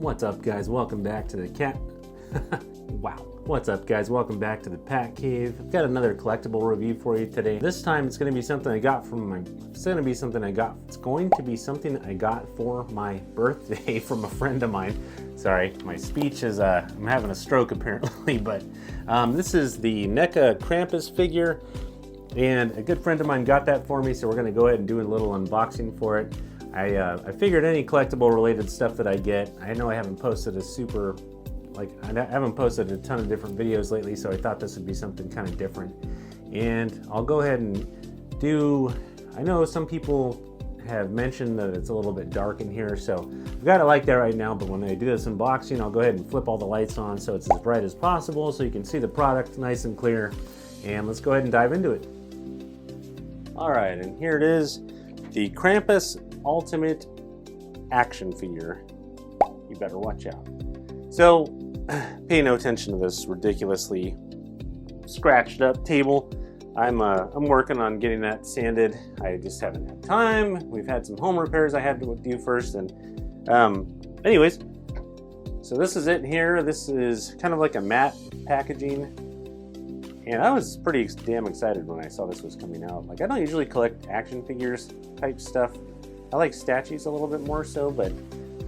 What's up, guys? Welcome back to the cat. Wow. What's up, guys? Welcome back to the Pat Cave. I've got another collectible review for you today. This time it's going to be something I got from my. It's going to be something I got for my birthday from a friend of mine. Sorry, my speech is. I'm having a stroke apparently, but this is the Neca Krampus figure, and a good friend of mine got that for me. So we're going to go ahead and do a little unboxing for it. I figured any collectible related stuff that I get, I know I haven't posted I haven't posted a ton of different videos lately, so I thought this would be something kind of different. And I'll go ahead and do, I know some people have mentioned that it's a little bit dark in here, so I've got it like that right now, but when I do this unboxing, I'll go ahead and flip all the lights on so it's as bright as possible so you can see the product nice and clear. And let's go ahead and dive into it. All right, and here it is, the Krampus Ultimate action figure. You better watch out. So, pay no attention to this ridiculously scratched up table. I'm working on getting that sanded. I just haven't had time. We've had some home repairs I had to do first, and anyways, so this is it here. This is kind of like a matte packaging, and I was pretty damn excited when I saw this was coming out. Like, I don't usually collect action figures type stuff. I like statues a little bit more so, but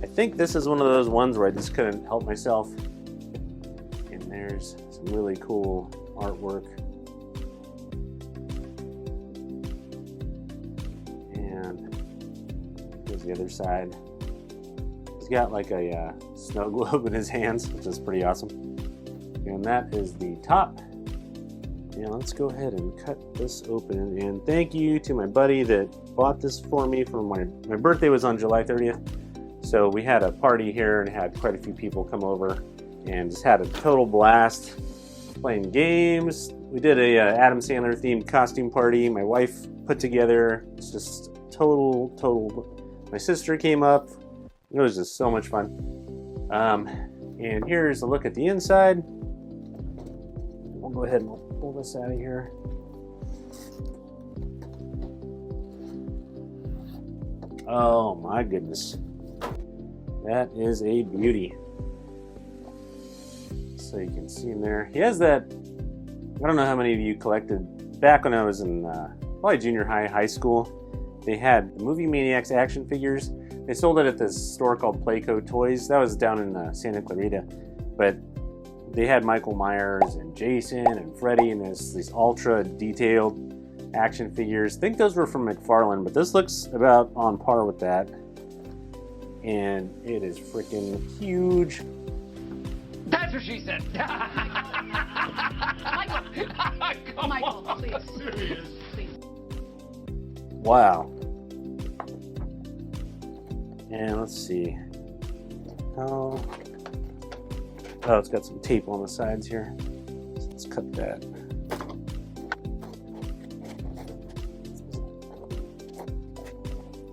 I think this is one of those ones where I just couldn't help myself. And there's some really cool artwork. And here's the other side. He's got like a snow globe in his hands, which is pretty awesome. And that is the top. And let's go ahead and cut this open. And thank you to my buddy that bought this for me for my birthday was on July 30th. So we had a party here and had quite a few people come over and just had a total blast playing games. We did a Adam Sandler themed costume party my wife put together. It's just total. My sister came up. It was just so much fun. And here's a look at the inside. We'll go ahead and pull this out of here. Oh my goodness. That is a beauty. So you can see him there. He has that, I don't know how many of you collected, back when I was in probably junior high school, they had the Movie Maniacs action figures. They sold it at this store called Playco Toys. That was down in Santa Clarita. But they had Michael Myers and Jason and Freddy, and there's these ultra detailed action figures. I think those were from McFarlane, but this looks about on par with that. And it is freaking huge. That's what she said. Michael, please. Wow. And let's see. Oh, it's got some tape on the sides here. So let's cut that.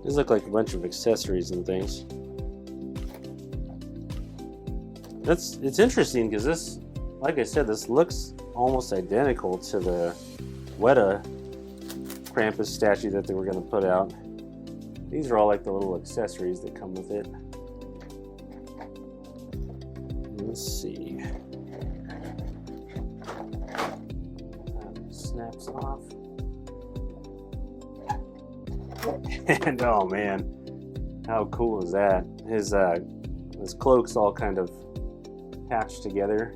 These look like a bunch of accessories and things. It's interesting because this, like I said, this looks almost identical to the Weta Krampus statue that they were going to put out. These are all like the little accessories that come with it. Let's see. That snaps off. And oh man, how cool is that? His cloak's all kind of patched together.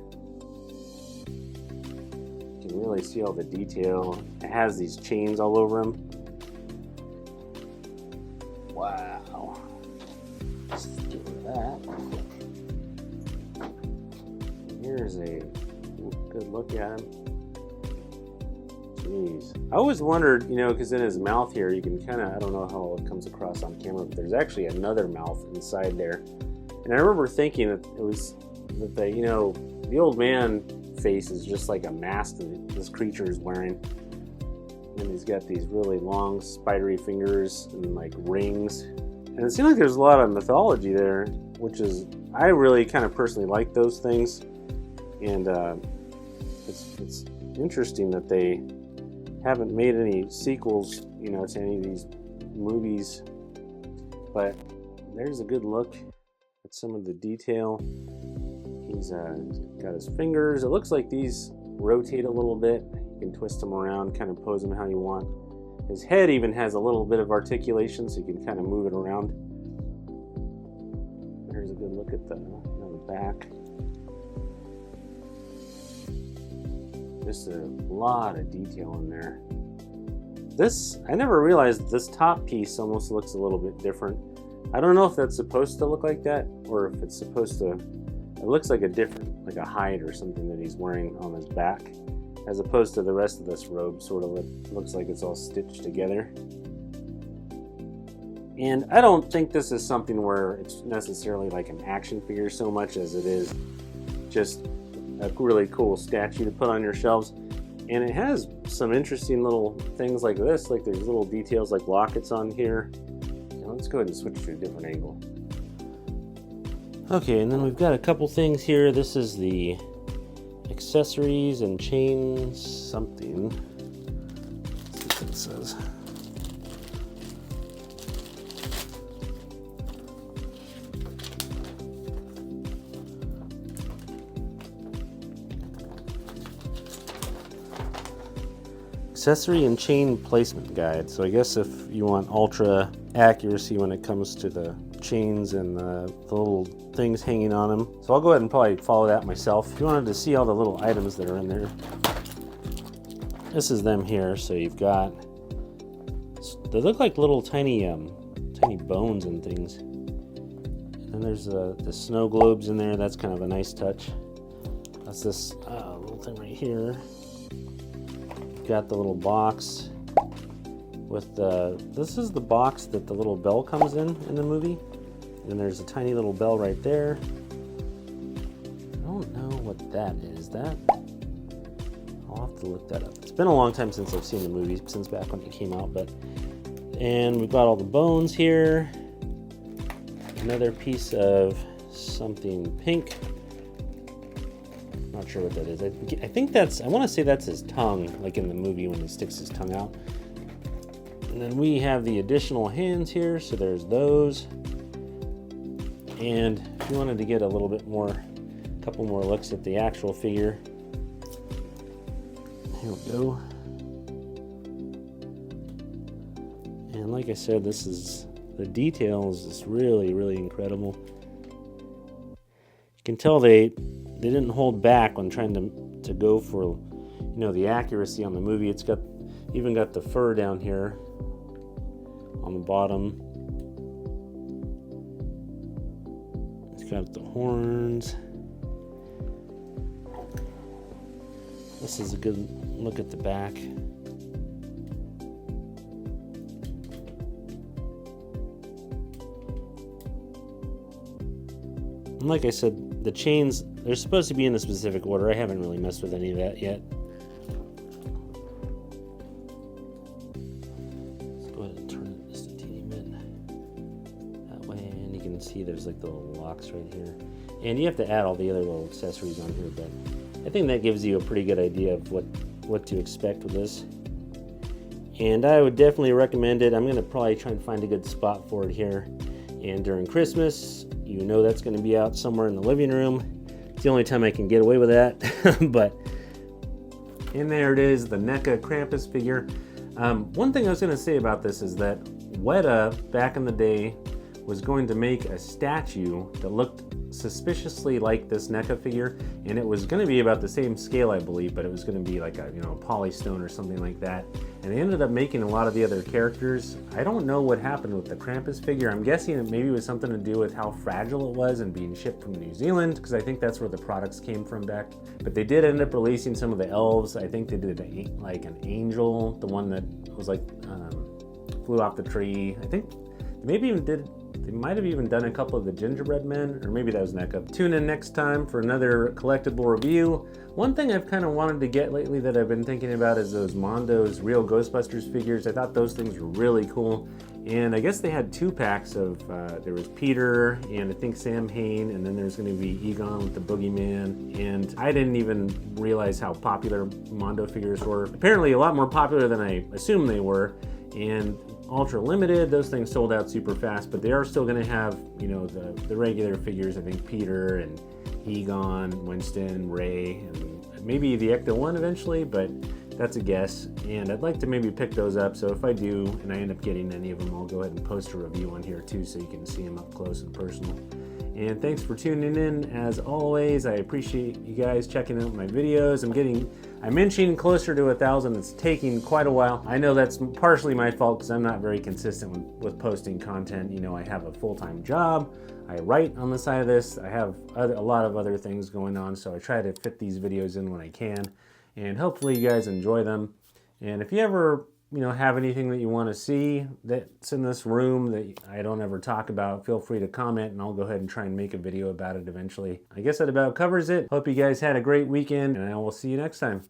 You can really see all the detail. It has these chains all over him. Wow. Let's get rid of that. Here's a good look at him. Jeez. I always wondered, because in his mouth here, you can kind of, I don't know how it comes across on camera, but there's actually another mouth inside there. And I remember thinking that it was that the old man face is just like a mask that this creature is wearing. And he's got these really long spidery fingers and like rings. And it seems like there's a lot of mythology there, which is, I really kind of personally like those things. And it's interesting that they haven't made any sequels, to any of these movies. But there's a good look Got some of the detail. He's got his fingers. It looks like these rotate a little bit. You can twist them around, kind of pose them how you want. His head even has a little bit of articulation, so you can kind of move it around. Here's a good look at the back. Just a lot of detail in there. This, I never realized this top piece almost looks a little bit different. I don't know if that's supposed to look like that, or if it's supposed to, it looks like a different, like a hide or something that he's wearing on his back, as opposed to the rest of this robe. Sort of, it looks like it's all stitched together. And I don't think this is something where it's necessarily like an action figure so much as it is just a really cool statue to put on your shelves. And it has some interesting little things like this, like there's little details like lockets on here. Now let's go ahead and switch to a different angle. Okay, and then we've got a couple things here. This is the accessories and chains something. Let's see what it says. Accessory and chain placement guide. So I guess if you want ultra accuracy when it comes to the chains and the little things hanging on them. So I'll go ahead and probably follow that myself. If you wanted to see all the little items that are in there, this is them here. So you've got, they look like little tiny bones and things. And there's the snow globes in there. That's kind of a nice touch. That's this little thing right here. Got the little box with this is the box that the little bell comes in the movie, and there's a tiny little bell right there. I don't know what that is. I'll have to look that up. It's been a long time since I've seen the movie, since back when it came out. And we've got all the bones here. Another piece of something pink. Not sure what that is. I think I want to say that's his tongue, like in the movie when he sticks his tongue out. And then we have the additional hands here, so there's those. And if you wanted to get a little bit more, a couple more looks at the actual figure, here we go. And like I said, the detail is just really, really incredible. You can tell they didn't hold back when trying to go for, the accuracy on the movie. It's even got the fur down here on the bottom. It's got the horns. This is a good look at the back. And like I said, the chains, they're supposed to be in a specific order. I haven't really messed with any of that yet. Let's go ahead and turn it just a teeny bit that way, and you can see there's like the little locks right here. And you have to add all the other little accessories on here, but I think that gives you a pretty good idea of what to expect with this. And I would definitely recommend it. I'm going to probably try and find a good spot for it here. And during Christmas, that's going to be out somewhere in the living room. It's the only time I can get away with that. But and there it is, the Neca Krampus figure. One thing I was going to say about this is that Weta, back in the day, was going to make a statue that looked suspiciously like this Neca figure, and it was going to be about the same scale, I believe, but it was going to be like a polystone or something like that. And they ended up making a lot of the other characters. I don't know what happened with the Krampus figure. I'm guessing it maybe was something to do with how fragile it was and being shipped from New Zealand, because I think that's where the products came from back. But they did end up releasing some of the elves. I think they did like an angel, the one that was like flew off the tree. I think they might have even done a couple of the gingerbread men, or maybe that was Neca. Tune in next time for another collectible review. One thing I've kind of wanted to get lately that I've been thinking about is those Mondo's Real Ghostbusters figures. I thought those things were really cool. And I guess they had 2 packs of, there was Peter and I think Sam Hain, and then there's going to be Egon with the Boogeyman. And I didn't even realize how popular Mondo figures were. Apparently a lot more popular than I assumed they were. And ultra limited, those things sold out super fast, but they are still going to have, you know, the regular figures. I think Peter and Egon, Winston, Ray, and maybe the Ecto-1 eventually, but that's a guess. And I'd like to maybe pick those up, so if I do and I end up getting any of them, I'll go ahead and post a review on here too, so you can see them up close and personal. And thanks for tuning in. As always, I appreciate you guys checking out my videos. I'm inching closer to 1,000. It's taking quite a while. I know that's partially my fault because I'm not very consistent with posting content. You know, I have a full-time job. I write on the side of this. I have a lot of other things going on, so I try to fit these videos in when I can. And hopefully you guys enjoy them. And if you ever, you know, have anything that you want to see that's in this room that I don't ever talk about, feel free to comment and I'll go ahead and try and make a video about it eventually. I guess that about covers it. Hope you guys had a great weekend and I will see you next time.